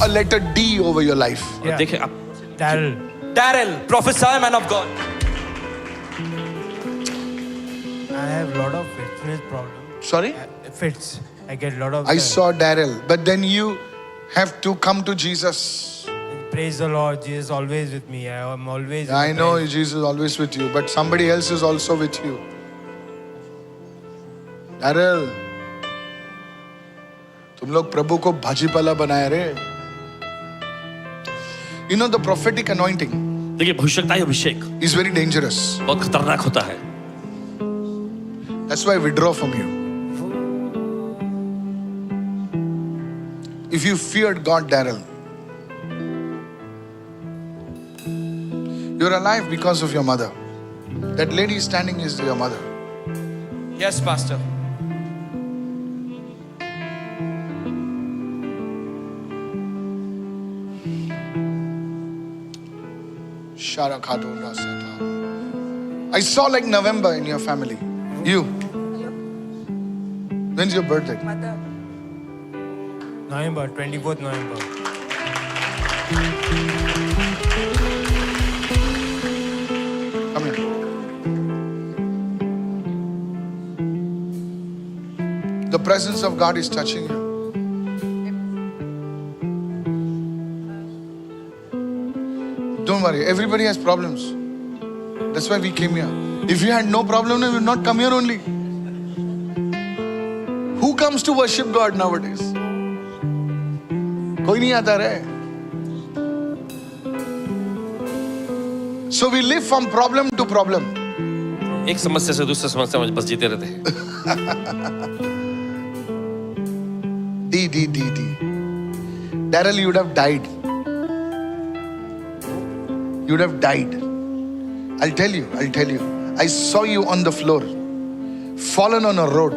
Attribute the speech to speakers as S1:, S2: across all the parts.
S1: a letter D over your life.
S2: Yeah.
S3: देखिए आप
S2: Daryl, prophesy, man of God.
S4: I have a lot of fitness problems.
S1: Sorry?
S4: Fits. I get a lot of.
S1: I saw Daryl, but then you have to come to Jesus.
S4: Praise the Lord. Jesus always with me. I am always.
S1: I know Jesus is always with you, but somebody else is also with you. Daryl, तुम लोग प्रभु को भाजीपाला बनाए रे. You know the prophetic anointing
S3: देखिए भविष्यताई अभिषेक
S1: is very dangerous.
S3: बहुत खतरनाक होता है.
S1: That's why I withdraw from you. If you feared God, Daryl, you're alive because of your mother. That lady standing is your mother.
S2: Yes, Pastor.
S1: I saw like November in your family. You. When's your birthday?
S4: November, 24th November.
S1: Come here. The presence of God is touching you. Don't worry, everybody has problems. That's why we came here. If you had no problem, we would not come here only. Who comes to worship God nowadays? कोई नहीं आता रे. So we live from problem to problem.
S3: एक समस्या से दूसरी समस्या में बस जीते रहते हैं.
S1: D. Daryl, you would have died. You would have died. I'll tell you. I saw you on the floor, fallen on a road.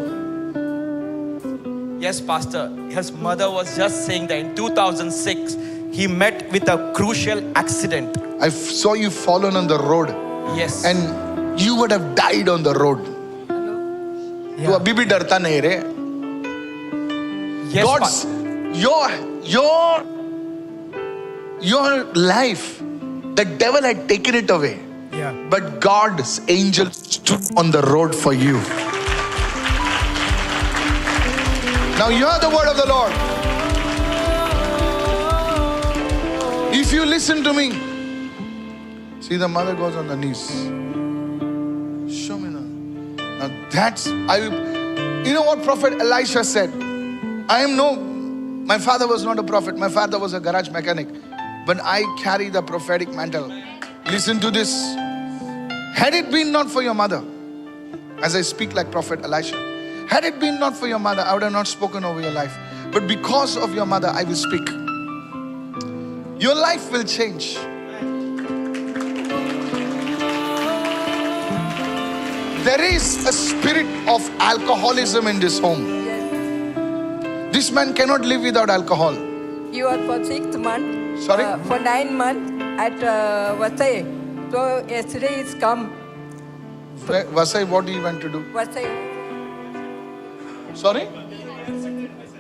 S2: Yes, Pastor. His mother was just saying that in 2006, he met with a crucial accident.
S1: I saw you fallen on the road,
S2: Yes.
S1: and you would have died on the road. तू अभी भी डरता नहीं रे.
S2: Yes,
S1: God's your life, the devil had taken it away,
S4: Yeah.
S1: but God's angel stood on the road for you. Now hear the word of the Lord. If you listen to me, see the mother goes on the knees. Show me now. Now that's you know what Prophet Elisha said? My father was not a prophet. My father was a garage mechanic. But I carry the prophetic mantle. Listen to this. Had it been not for your mother, as I speak like Prophet Elisha, had it been not for your mother, I would have not spoken over your life. But because of your mother, I will speak. Your life will change. There is a spirit of alcoholism in this home. This man cannot live without alcohol.
S5: You are for 6 months.
S1: Sorry?
S5: For 9 months at Vasai. So yesterday it's come.
S1: Vasai, what do you want to do?
S5: Vasai.
S1: Sorry?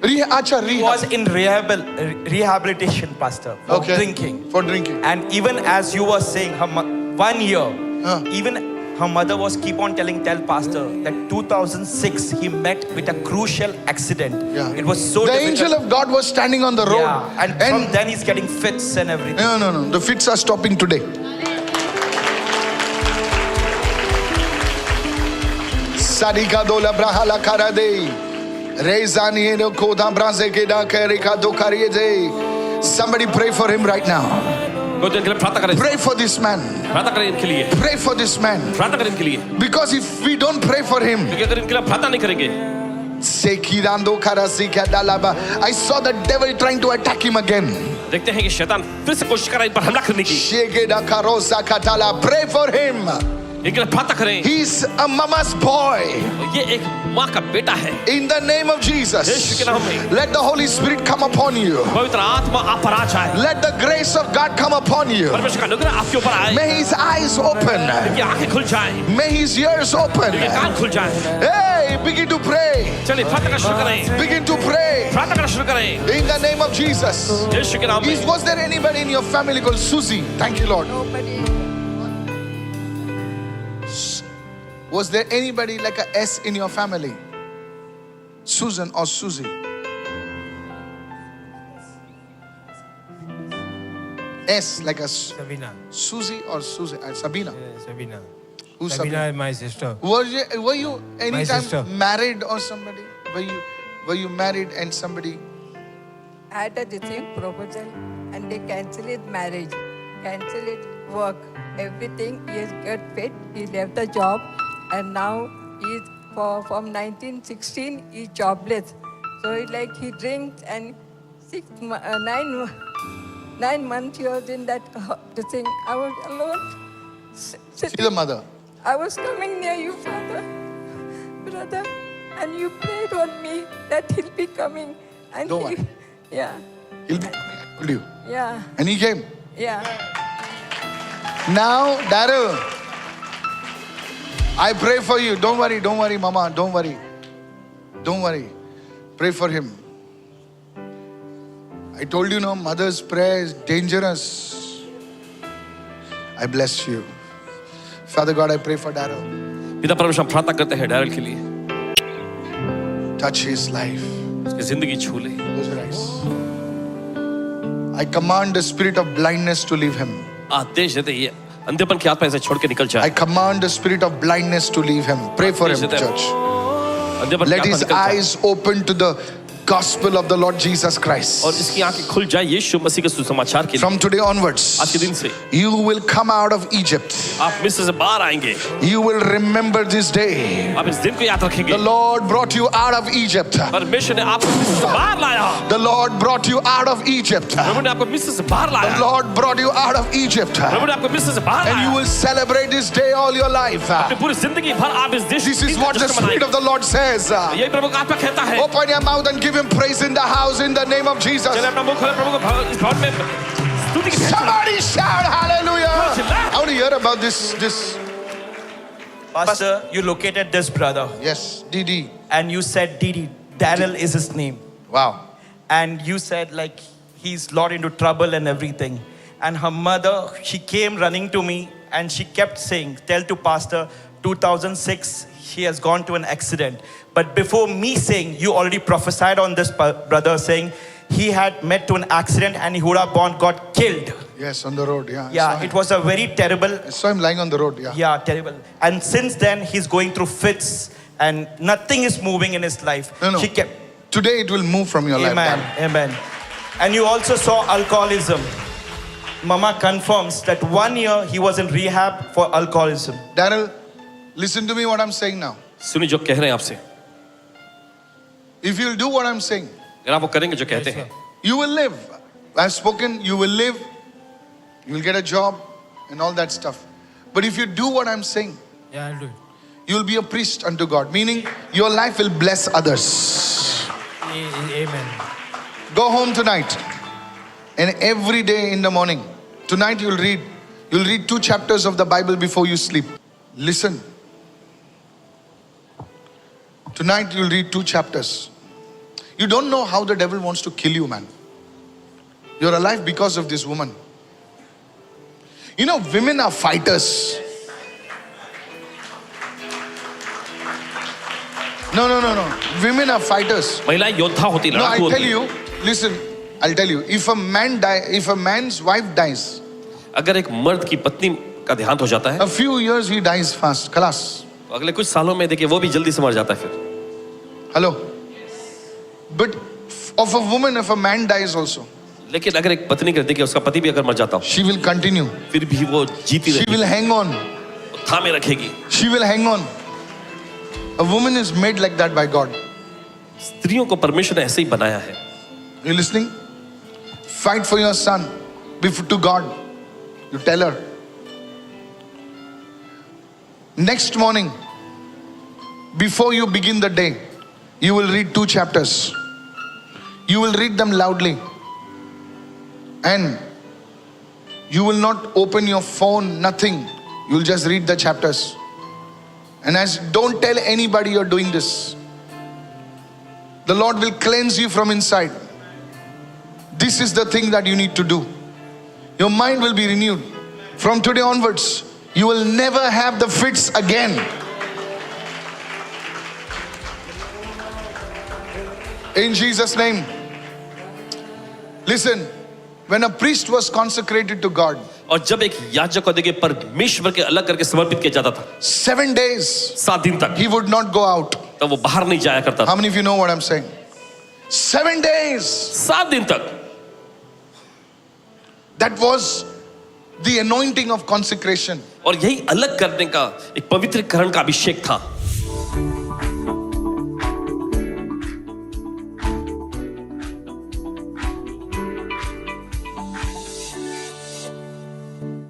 S2: He
S1: Rehab.
S2: was in rehabilitation, Pastor, for drinking.
S1: For drinking.
S2: And even as you were saying, 1 year, even her mother was keep on tell Pastor that 2006 he met with a crucial accident.
S1: Yeah.
S2: It was so
S1: The
S2: difficult.
S1: angel of God was standing on the road.
S2: Yeah. And from then he's getting fits and everything.
S1: No. The fits are stopping today. Sadika dola brahala karade. Rezani no koda braze keda kerika do kariye. Somebody pray for him right now. Pray for this man.
S3: प्रार्थना करें इनके लिए.
S1: Pray for this man.
S3: प्रार्थना करें इनके लिए.
S1: Because if we don't pray for him,
S3: क्योंकि अगर इनके लिए प्रार्थना नहीं करेंगे,
S1: I saw the devil trying to attack him again.
S3: देखते हैं कि शैतान फिर से कोशिश कर रहा है इन पर हमला करने की.
S1: Pray for him.
S3: इनके लिए प्रार्थना करें।
S1: He's a mama's boy.
S3: ये एक माँ का बेटा है।
S1: In the name of
S3: Yeshu
S1: Jesus,
S3: के नाम में
S1: let the Holy Spirit come upon you.
S3: पवित्र आत्मा आप पर आ जाए।
S1: Let the grace of God come upon you.
S3: परमेश्वर का अनुग्रह आपके ऊपर आए।
S1: May his eyes open.
S3: इनकी आंखें खुल जाएं,
S1: May his ears open.
S3: इनके कान खुल जाएं।
S1: Hey, begin to pray.
S3: चलिए प्रार्थना करना शुरू करें।
S1: Begin to pray.
S3: प्रार्थना करना शुरू करें।
S1: In the name of Jesus.
S3: यीशु के नाम में।
S1: Was there anybody in your family called Susie? Thank you, Lord.
S5: Nobody.
S1: Was there anybody like a S in your family? Susan or Susie? S like a
S4: Sabina.
S1: Susie or Susie? Sabina.
S4: Yeah, Sabina.
S1: Who's
S4: Sabina
S1: Sabina?
S4: is my sister.
S1: Were you anytime
S4: sister.
S1: married or somebody? Were you married and somebody?
S5: I had a distinct proposal and they cancelled marriage, cancelled work, everything. He has got fit. He left the job and now he's from 1916 he's jobless. So it's like he drinks and 9 months he was in that the thing. I was alone.
S1: See the mother.
S5: I was coming near you, Father, brother, and you prayed on me that he'll be coming. And
S1: Don't worry.
S5: Yeah,
S1: He'll be coming. I told you.
S5: yeah,
S1: And he came.
S5: yeah.
S1: Now, Daryl, I pray for you. Don't worry, Mama. Don't worry. Don't worry. Pray for him. I told you, no, mother's prayer is dangerous. I bless you. Father God, I pray for Daryl.
S3: पिता परमेश्वर हम प्रार्थना करते हैं Daryl के लिए।
S1: Touch his life.
S3: उसकी जिंदगी छू ले।
S1: Close your eyes. I command the spirit of blindness to leave him.
S3: आदेश देते ये अंधेपन की आत्मा इसे छोड़ के निकल जाए।
S1: I command the spirit of blindness to leave him. Pray for him, church.
S3: अंधेपन की
S1: Let
S3: आत्मा
S1: his
S3: निकल जाए।
S1: eyes open to the gospel of the Lord Jesus Christ.
S3: और इसकी आंखें खुल जाए यीशु मसीह के सुसमाचार के लिए।
S1: From today onwards,
S3: आज के दिन से
S1: you will come out of Egypt.
S3: आप मिस्र से बाहर आएंगे।
S1: You will remember this day.
S3: आप इस दिन को याद रखेंगे।
S1: The Lord brought you out of Egypt.
S3: परमेश्वर ने आपको मिस्र से बाहर लाया।
S1: The Lord brought you out of Egypt.
S3: प्रभु ने आपको मिस्र से बाहर लाया।
S1: The Lord brought you out of Egypt.
S3: प्रभु ने आपको मिस्र से बाहर
S1: And you
S3: लाया।
S1: will celebrate this day all your life.
S3: अपनी पूरी जिंदगी भर आप इस देश
S1: This is what the Spirit of the Lord says.
S3: यही प्रभु का आत्मा कहता है।
S1: Open your mouth and give him praise in the house in the name of Jesus.
S3: चलिए अपना मुंह खोलें प्रभु को इस भवन में स्तुति की भेंट चढ़ाएं।
S1: Somebody shout hallelujah. I want to hear about this.
S2: Pastor, you located this brother
S1: Yes, Didi.
S2: and you said Didi, Daryl is his name.
S1: Wow.
S2: And you said like he's lot into trouble and everything. And her mother, she came running to me and she kept saying, tell to pastor, 2006, he has gone to an accident. But before me saying, you already prophesied on this brother saying, he had met to an accident and he would have got killed.
S1: Yes, on the road. Yeah. I saw
S2: Yeah,
S1: him.
S2: it was a very terrible.
S1: I saw him lying on the road. Yeah.
S2: Yeah, terrible. And since then, he's going through fits and nothing is moving in his life.
S1: No.
S2: She kept,
S1: Today it will move from your life.
S2: amen,
S1: Darren.
S2: amen. And you also saw alcoholism. Mama confirms that 1 year he was in rehab for alcoholism.
S1: Daryl, listen to me what I'm saying now.
S3: सुनिए जो कह रहे हैं आपसे।
S1: If you'll do what I'm saying,
S3: अगर आप वो करेंगे जो कहते हैं,
S1: you will live. I've spoken, you will live. You will get a job and all that stuff. But if you do what I'm saying,
S4: Yeah, I'll do it.
S1: you will be a priest unto God. Meaning your life will bless others.
S4: Amen.
S1: Go home tonight. And every day in the morning, tonight you'll read 2 chapters of the Bible before you sleep. Listen. Tonight you'll read 2 chapters. You don't know how the devil wants to kill you, man. You're alive because of this woman. You know, women are fighters. No. Women are fighters.
S3: महिलाएं योद्धा होती,
S1: No, I
S3: लड़ाकू
S1: tell
S3: होती।
S1: you, listen, I'll tell you, if a man's wife dies,
S3: अगर एक मर्द की पत्नी का देहांत हो जाता है,
S1: a few years he dies fast. Khalas.
S3: अगले कुछ सालों में देखिए वो भी जल्दी से मर जाता है फिर।
S1: Hello. But of a woman, if a man dies also,
S3: लेकिन अगर एक पत्नी कर देखिए उसका पति भी अगर मर जाता हो,
S1: she will continue.
S3: फिर भी वो जीती
S1: She
S3: रहेगी,
S1: will hang on.
S3: थामे रखेगी।
S1: She will hang on. A woman is made like that by God.
S3: स्त्रियों को परमेश्वर ने ऐसे ही बनाया है।
S1: You listening? Fight for your son before to God. You tell her. Next morning, before you begin the day, you will read 2 chapters. You will read them loudly. And you will not open your phone, nothing. You will just read the chapters. And don't tell anybody you're doing this. The Lord will cleanse you from inside. This is the thing that you need to do. Your mind will be renewed. From today onwards, you will never have the fits again. In Jesus' name. Listen, when a priest was consecrated to God,
S3: और जब एक याजक को देखिए परमेश्वर के अलग करके समर्पित किया जाता था
S1: 7 days
S3: 7 दिन तक
S1: he would not go out.
S3: तब वो बाहर नहीं जाया करता
S1: How
S3: था
S1: many of you know what I'm saying? 7 days.
S3: 7 दिन तक
S1: That was the anointing of consecration.
S3: और यही अलग करने का एक पवित्रकरण का अभिषेक था